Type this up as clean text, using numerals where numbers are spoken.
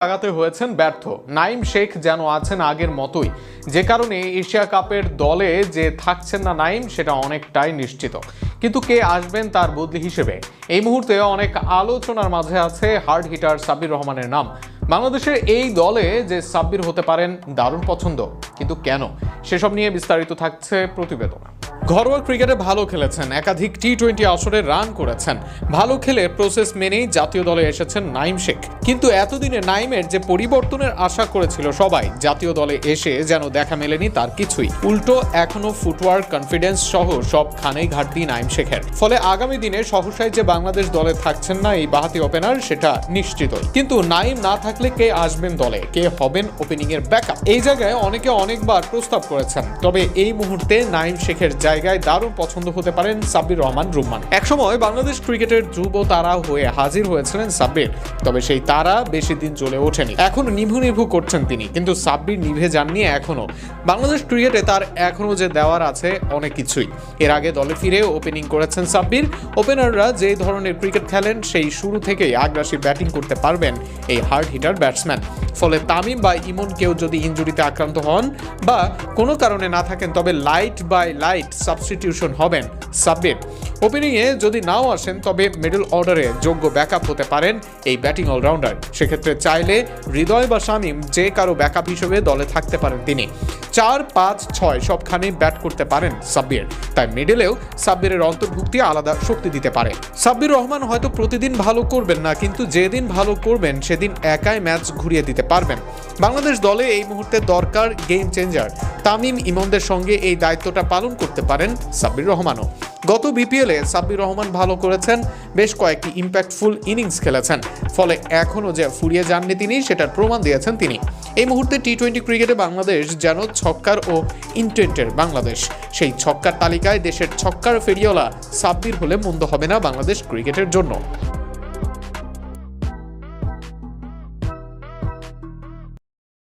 লাগাতে হয়েছেন ব্যর্থ। নাইম শেখ যেন আছেন আগের মতোই, যে কারণে এশিয়া কাপের দলে যে থাকছেন না নাইম সেটা অনেকটাই নিশ্চিত। কিন্তু কে আসবেন তার বদলি হিসেবে এই মুহূর্তে অনেক আলোচনার মাঝে আছে হার্ড হিটার সাব্বির রহমানের নাম। বাংলাদেশের এই দলে যে সাব্বির হতে পারেন দারুণ পছন্দ, কিন্তু কেন, সেসব নিয়ে বিস্তারিত থাকছে প্রতিবেদন। ঘরোয়া ক্রিকেটে ভালো খেলেছেন, একাধিক টি-20 আসরে রান করেছেন, ভালো খেলে প্রসেস মেনেই জাতীয় দলে এসেছেন নাইম শেখ। কিন্তু এতদিনে নাইমের যে পরিবর্তনের আশা করেছিল সবাই, জাতীয় দলে এসে যেন দেখা মেলেনি তার কিছুই। উল্টো এখনো ফুটওয়ার্ক, কনফিডেন্স সহ সবখানেই ঘাটতি নাইম শেখের। ফলে আগামী দিনে সহসাই যে বাংলাদেশ দলে থাকছেন না এই বাঁহাতি ওপেনার সেটা নিশ্চিতই। কিন্তু নাইম না থাকলে কে আসবেন দলে, কে হবেন ওপেনিং এর ব্যাকআপ, এই জায়গায় অনেকে অনেকবার প্রস্তাব করেছেন। তবে এই মুহূর্তে নাইম শেখের জায়গায় দারুণ পছন্দ হতে পারেন সাব্বির রহমান রুম্মান। একসময় বাংলাদেশ ক্রিকেটের ধ্রুব তারা হয়ে হাজির হয়েছিলেন সাব্বির, তবে সেই তারা বেশি দিন জ্বলে ওঠেনি। এখন নিভু করছেন তিনি, কিন্তু সাব্বির নিভে যাননি এখনো। বাংলাদেশ ক্রিকেটে তার এখনো যে দেওয়ার আছে অনেক কিছুই। এর আগে দলে ফিরে ওপেনিং করেছেন সাব্বির। ওপেনাররা যে ধরনের ক্রিকেট খেলেন সেই শুরু থেকেই আগ্রাসী ব্যাটিং করতে পারবেন এই হার্ড হিটার ব্যাটসম্যান। ফলে তামিম বা ইমন কেউ যদি ইনজুরিতে আক্রান্ত হন বা কোনো কারণে না থাকেন, তবে লাইট বাই লাইট সাবস্টিটিউশন হবেন সাব্বির। ওপেনিংয়ে যদি নাও আসেন তবে মিডল অর্ডারে যোগ্য ব্যাকআপ হতে পারেন এই ব্যাটিং অলরাউন্ডার। সেক্ষেত্রে চাইলে হৃদয় বা শামীম যে কারো ব্যাকআপ হিসেবে দলে থাকতে পারেন তিনি। 4, 5, 6 সবখানেই ব্যাট করতে পারেন সাব্বির, তাই মিডলেও সাব্বিরের অন্তর্ভুক্তি আলাদা শক্তি দিতে পারে। সাব্বির রহমান হয়তো প্রতিদিন ভালো করবেন না, কিন্তু যেদিন ভালো করবেন সেদিন একাই ম্যাচ ঘুরিয়ে দিতে পারবেন। বাংলাদেশ দলে এই মুহূর্তে দরকার গেম চেঞ্জার। তামিম ইমনদের সঙ্গে এই দায়িত্বটা পালন করতে পারেন সাব্বির রহমানও। গত বিপিএলে সাব্বির রহমান ভালো করেছেন, বেশ কয়েকটি ইম্প্যাক্টফুল ইনিংস খেলেছেন। ফলে এখনও যে ফুরিয়ে যাননি তিনি সেটার প্রমাণ দিয়েছেন তিনি। এই মুহূর্তে টি-20 ক্রিকেটে বাংলাদেশ যেন ছক্কার ও ইন্টেন্টের বাংলাদেশ। সেই ছক্কার তালিকায় দেশের ছক্কার ফেরিওয়ালা সাব্বির হলে মন্দ হবে না বাংলাদেশ ক্রিকেটের জন্য।